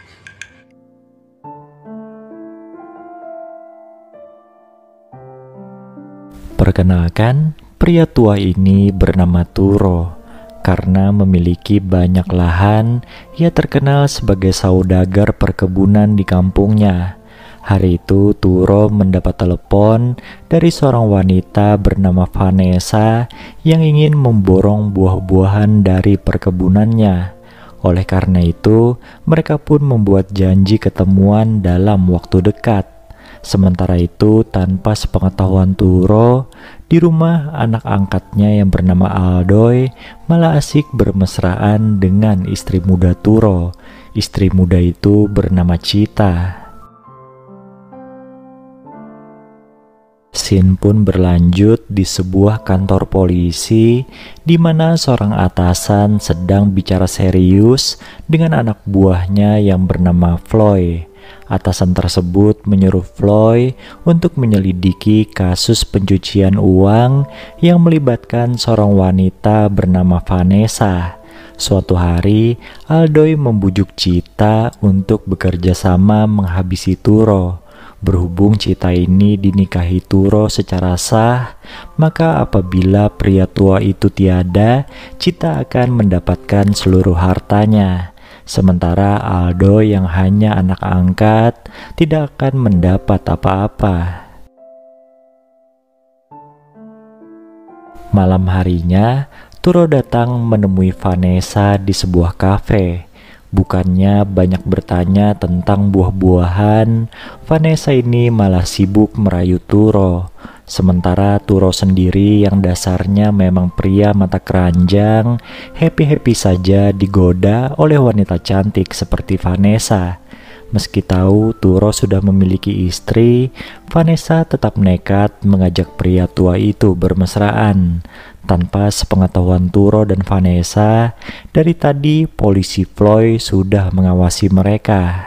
Perkenalkan, pria tua ini bernama Turo. Karena memiliki banyak lahan, ia terkenal sebagai saudagar perkebunan di kampungnya. Hari itu Turo mendapat telepon dari seorang wanita bernama Vanessa yang ingin memborong buah-buahan dari perkebunannya. Oleh karena itu, mereka pun membuat janji ketemuan dalam waktu dekat. Sementara itu, tanpa sepengetahuan Turo, di rumah anak angkatnya yang bernama Aldoy malah asik bermesraan dengan istri muda Turo. Istri muda itu bernama Cita. Scene pun berlanjut di sebuah kantor polisi di mana seorang atasan sedang bicara serius dengan anak buahnya yang bernama Floyd. Atasan tersebut menyuruh Floyd untuk menyelidiki kasus pencucian uang yang melibatkan seorang wanita bernama Vanessa. Suatu hari, Aldoy membujuk Cita untuk bekerja sama menghabisi Turo. Berhubung Cita ini dinikahi Turo secara sah, maka apabila pria tua itu tiada, Cita akan mendapatkan seluruh hartanya. Sementara Aldo yang hanya anak angkat tidak akan mendapat apa-apa. Malam harinya, Turo datang menemui Vanessa di sebuah kafe. Bukannya banyak bertanya tentang buah-buahan, Vanessa ini malah sibuk merayu Turo. Sementara Turo sendiri yang dasarnya memang pria mata keranjang, happy-happy saja digoda oleh wanita cantik seperti Vanessa. Meski tahu Turo sudah memiliki istri, Vanessa tetap nekat mengajak pria tua itu bermesraan. Tanpa sepengetahuan Turo dan Vanessa, dari tadi polisi Floyd sudah mengawasi mereka.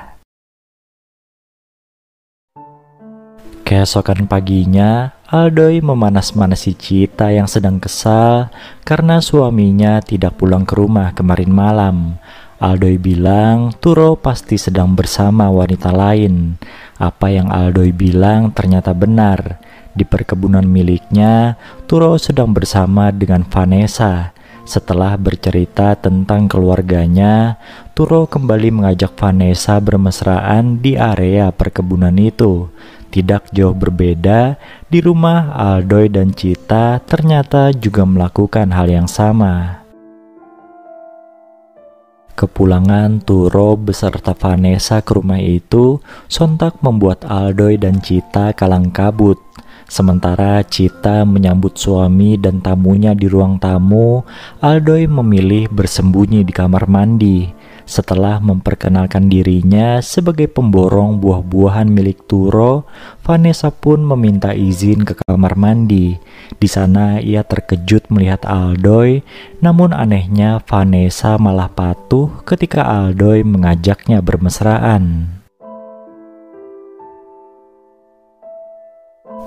Keesokan paginya, Aldoy memanas-manasi Cita yang sedang kesal karena suaminya tidak pulang ke rumah kemarin malam. Aldoy bilang Turo pasti sedang bersama wanita lain. Apa yang Aldoy bilang ternyata benar. Di perkebunan miliknya, Turo sedang bersama dengan Vanessa. Setelah bercerita tentang keluarganya, Turo kembali mengajak Vanessa bermesraan di area perkebunan itu. Tidak jauh berbeda, di rumah Aldoy dan Cita ternyata juga melakukan hal yang sama. Kepulangan Turo beserta Vanessa ke rumah itu sontak membuat Aldoy dan Cita kalang kabut. Sementara Cita menyambut suami dan tamunya di ruang tamu, Aldoy memilih bersembunyi di kamar mandi. Setelah memperkenalkan dirinya sebagai pemborong buah-buahan milik Turo, Vanessa pun meminta izin ke kamar mandi. Di sana ia terkejut melihat Aldoy, namun anehnya Vanessa malah patuh ketika Aldoy mengajaknya bermesraan.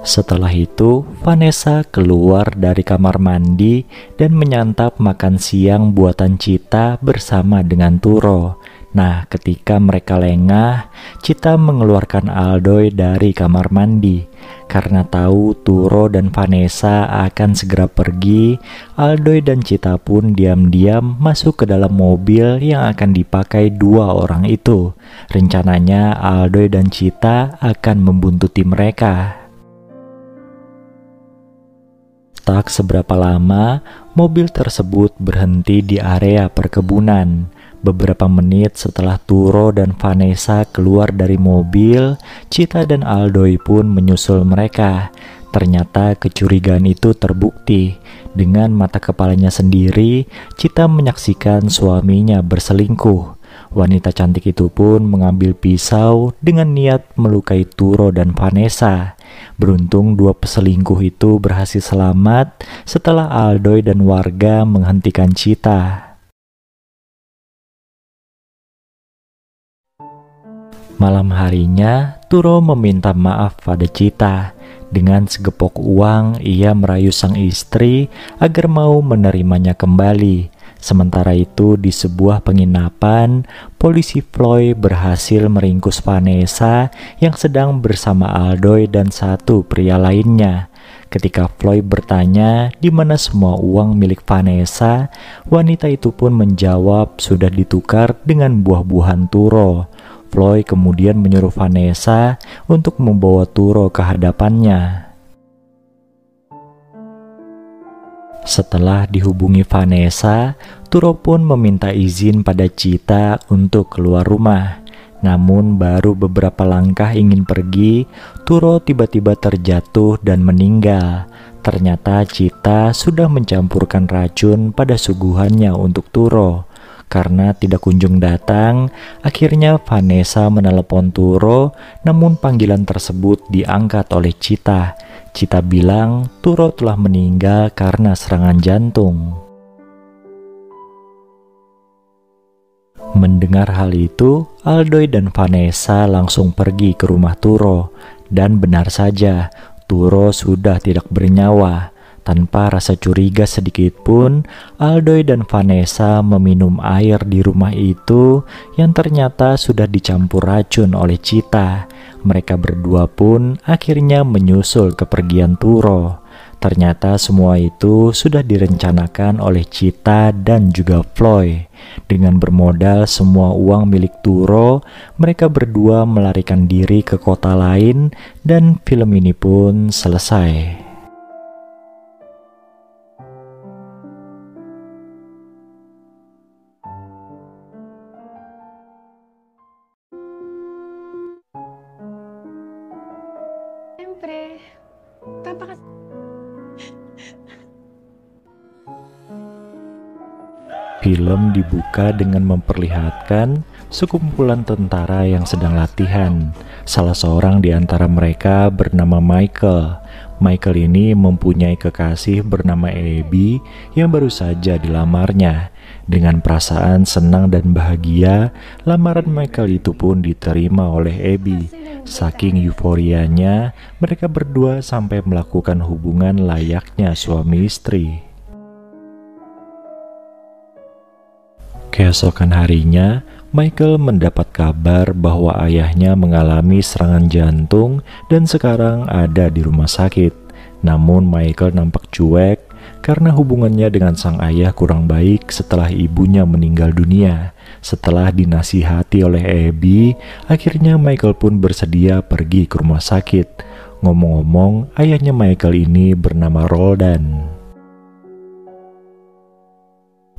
Setelah itu, Vanessa keluar dari kamar mandi dan menyantap makan siang buatan Cita bersama dengan Turo. Nah, ketika mereka lengah, Cita mengeluarkan Aldoy dari kamar mandi. Karena tahu Turo dan Vanessa akan segera pergi, Aldoy dan Cita pun diam-diam masuk ke dalam mobil yang akan dipakai dua orang itu. Rencananya Aldoy dan Cita akan membuntuti mereka. Tak seberapa lama, mobil tersebut berhenti di area perkebunan. Beberapa menit setelah Turo dan Vanessa keluar dari mobil, Cita dan Aldoy pun menyusul mereka. Ternyata kecurigaan itu terbukti. Dengan mata kepalanya sendiri, Cita menyaksikan suaminya berselingkuh. Wanita cantik itu pun mengambil pisau dengan niat melukai Turo dan Vanessa. Beruntung dua peselingkuh itu berhasil selamat setelah Aldoy dan warga menghentikan Cita. Malam harinya, Turo meminta maaf pada Cita. Dengan segepok uang, ia merayu sang istri agar mau menerimanya kembali. Sementara itu di sebuah penginapan, polisi Floyd berhasil meringkus Vanessa yang sedang bersama Aldoy dan satu pria lainnya. Ketika Floyd bertanya di mana semua uang milik Vanessa, wanita itu pun menjawab sudah ditukar dengan buah-buahan Turo. Floyd kemudian menyuruh Vanessa untuk membawa Turo ke hadapannya. Setelah dihubungi Vanessa, Turo pun meminta izin pada Cita untuk keluar rumah. Namun baru beberapa langkah ingin pergi, Turo tiba-tiba terjatuh dan meninggal. Ternyata Cita sudah mencampurkan racun pada suguhannya untuk Turo. Karena tidak kunjung datang, akhirnya Vanessa menelepon Turo, namun panggilan tersebut diangkat oleh Chita. Chita bilang Turo telah meninggal karena serangan jantung. Mendengar hal itu, Aldoy dan Vanessa langsung pergi ke rumah Turo. Dan benar saja, Turo sudah tidak bernyawa. Tanpa rasa curiga sedikit pun, Aldoy dan Vanessa meminum air di rumah itu yang ternyata sudah dicampur racun oleh Chita. Mereka berdua pun akhirnya menyusul kepergian Turo. Ternyata semua itu sudah direncanakan oleh Chita dan juga Floy. Dengan bermodal semua uang milik Turo, mereka berdua melarikan diri ke kota lain dan film ini pun selesai. Siyempre, papakas... Film dibuka dengan memperlihatkan sekumpulan tentara yang sedang latihan. Salah seorang di antara mereka bernama Michael. Michael ini mempunyai kekasih bernama Abby yang baru saja dilamarnya. Dengan perasaan senang dan bahagia, lamaran Michael itu pun diterima oleh Abby. Saking euforianya, mereka berdua sampai melakukan hubungan layaknya suami istri. Keesokan harinya, Michael mendapat kabar bahwa ayahnya mengalami serangan jantung dan sekarang ada di rumah sakit. Namun Michael nampak cuek karena hubungannya dengan sang ayah kurang baik setelah ibunya meninggal dunia. Setelah dinasihati oleh Abby, akhirnya Michael pun bersedia pergi ke rumah sakit. Ngomong-ngomong, ayahnya Michael ini bernama Roldan.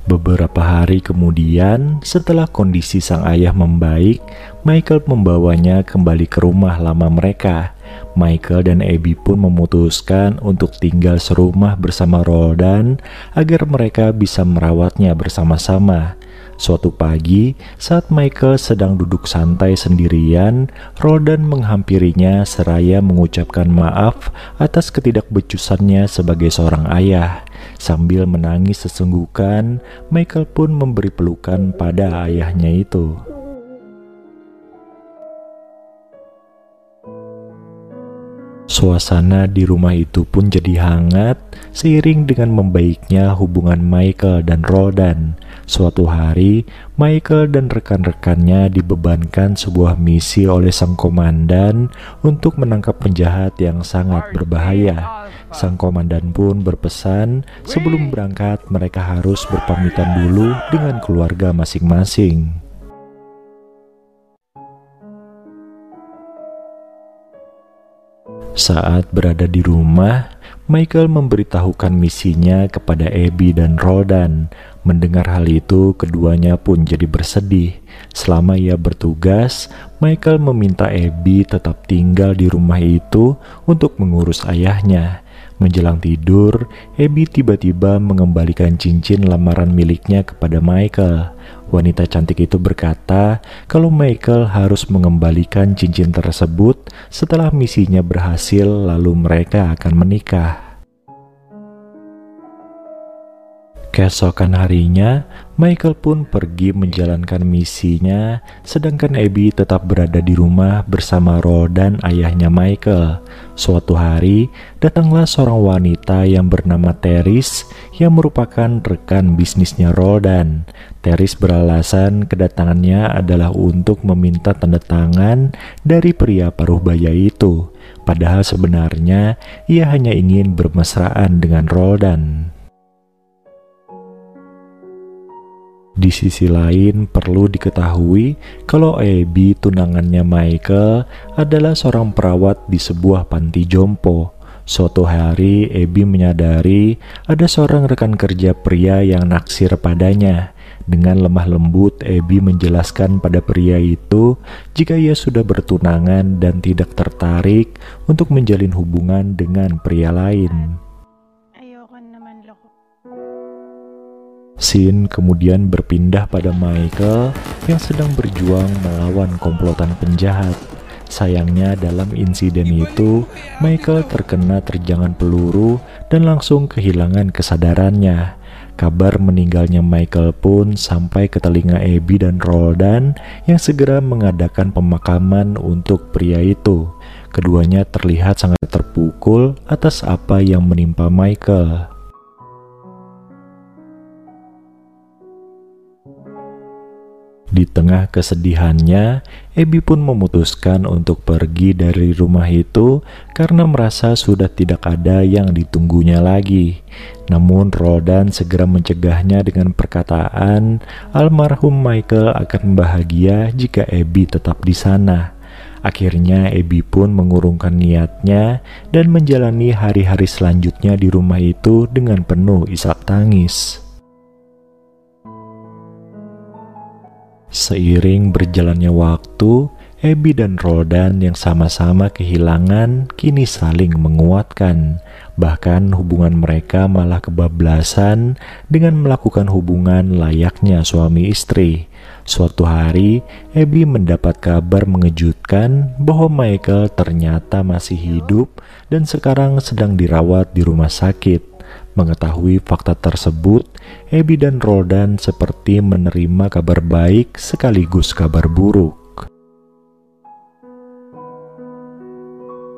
Beberapa hari kemudian, setelah kondisi sang ayah membaik, Michael membawanya kembali ke rumah lama mereka. Michael dan Abby pun memutuskan untuk tinggal serumah bersama Roldan agar mereka bisa merawatnya bersama-sama. Suatu pagi, saat Michael sedang duduk santai sendirian, Roldan menghampirinya seraya mengucapkan maaf atas ketidakbecusannya sebagai seorang ayah. Sambil menangis sesenggukan, Michael pun memberi pelukan pada ayahnya itu. Suasana di rumah itu pun jadi hangat seiring dengan membaiknya hubungan Michael dan Roldan. Suatu hari, Michael dan rekan-rekannya dibebankan sebuah misi oleh sang komandan untuk menangkap penjahat yang sangat berbahaya. Sang komandan pun berpesan sebelum berangkat mereka harus berpamitan dulu dengan keluarga masing-masing. Saat berada di rumah, Michael memberitahukan misinya kepada Abby dan Roldan. Mendengar hal itu, keduanya pun jadi bersedih. Selama ia bertugas, Michael meminta Abby tetap tinggal di rumah itu untuk mengurus ayahnya. Menjelang tidur, Abby tiba-tiba mengembalikan cincin lamaran miliknya kepada Michael. Wanita cantik itu berkata kalau Michael harus mengembalikan cincin tersebut setelah misinya berhasil, lalu mereka akan menikah. Keesokan harinya, Michael pun pergi menjalankan misinya, sedangkan Abby tetap berada di rumah bersama Roldan, ayahnya Michael. Suatu hari, datanglah seorang wanita yang bernama Teris yang merupakan rekan bisnisnya Roldan. Teris beralasan kedatangannya adalah untuk meminta tanda tangan dari pria paruh baya itu. Padahal sebenarnya ia hanya ingin bermesraan dengan Roldan. Di sisi lain, perlu diketahui kalau Abby, tunangannya Michael, adalah seorang perawat di sebuah panti jompo. Suatu hari, Abby menyadari ada seorang rekan kerja pria yang naksir padanya. Dengan lemah lembut, Abby menjelaskan pada pria itu jika ia sudah bertunangan dan tidak tertarik untuk menjalin hubungan dengan pria lain. Scene kemudian berpindah pada Michael yang sedang berjuang melawan komplotan penjahat. Sayangnya dalam insiden itu, Michael terkena terjangan peluru dan langsung kehilangan kesadarannya. Kabar meninggalnya Michael pun sampai ke telinga Abby dan Roldan yang segera mengadakan pemakaman untuk pria itu. Keduanya terlihat sangat terpukul atas apa yang menimpa Michael. Di tengah kesedihannya, Abby pun memutuskan untuk pergi dari rumah itu karena merasa sudah tidak ada yang ditunggunya lagi. Namun Roldan segera mencegahnya dengan perkataan almarhum Michael akan bahagia jika Abby tetap di sana. Akhirnya Abby pun mengurungkan niatnya dan menjalani hari-hari selanjutnya di rumah itu dengan penuh isak tangis. Seiring berjalannya waktu, Abby dan Roldan yang sama-sama kehilangan kini saling menguatkan. Bahkan hubungan mereka malah kebablasan dengan melakukan hubungan layaknya suami istri. Suatu hari, Abby mendapat kabar mengejutkan bahwa Michael ternyata masih hidup dan sekarang sedang dirawat di rumah sakit. Mengetahui fakta tersebut, Abby dan Roldan seperti menerima kabar baik sekaligus kabar buruk.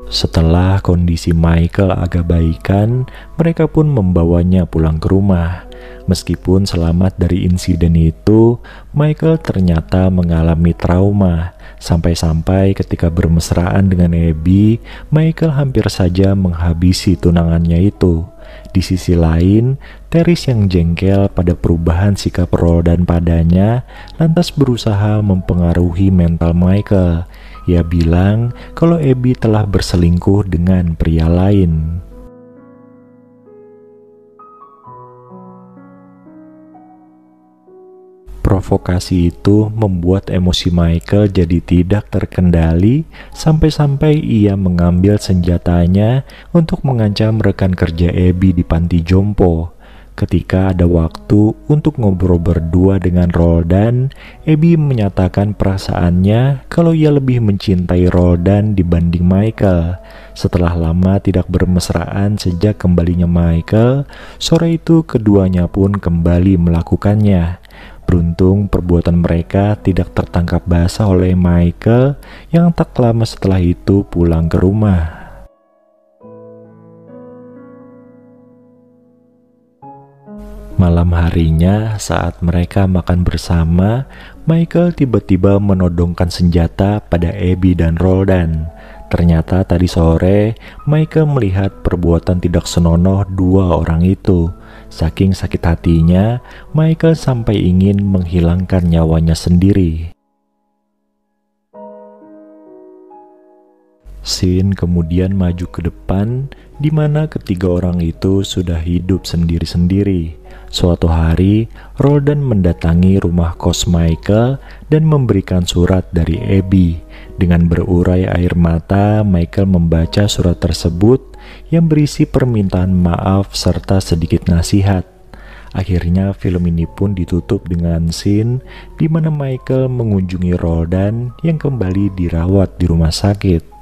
Setelah kondisi Michael agak baikan, mereka pun membawanya pulang ke rumah. Meskipun selamat dari insiden itu, Michael ternyata mengalami trauma. Sampai-sampai ketika bermesraan dengan Abby, Michael hampir saja menghabisi tunangannya itu. Di sisi lain, Terry yang jengkel pada perubahan sikap Roldan padanya, lantas berusaha mempengaruhi mental Michael. Ia bilang kalau Abby telah berselingkuh dengan pria lain. Provokasi itu membuat emosi Michael jadi tidak terkendali sampai-sampai ia mengambil senjatanya untuk mengancam rekan kerja Abby di panti jompo. Ketika ada waktu untuk ngobrol berdua dengan Roldan, Abby menyatakan perasaannya kalau ia lebih mencintai Roldan dibanding Michael. Setelah lama tidak bermesraan sejak kembalinya Michael, sore itu keduanya pun kembali melakukannya. Beruntung perbuatan mereka tidak tertangkap basah oleh Michael yang tak lama setelah itu pulang ke rumah. Malam harinya saat mereka makan bersama, Michael tiba-tiba menodongkan senjata pada Abby dan Roldan. Ternyata tadi sore Michael melihat perbuatan tidak senonoh dua orang itu. Saking sakit hatinya, Michael sampai ingin menghilangkan nyawanya sendiri. Scene kemudian maju ke depan, di mana ketiga orang itu sudah hidup sendiri-sendiri. Suatu hari, Roldan mendatangi rumah kos Michael dan memberikan surat dari Abby. Dengan berurai air mata, Michael membaca surat tersebut yang berisi permintaan maaf serta sedikit nasihat. Akhirnya film ini pun ditutup dengan scene di mana Michael mengunjungi Roldan yang kembali dirawat di rumah sakit.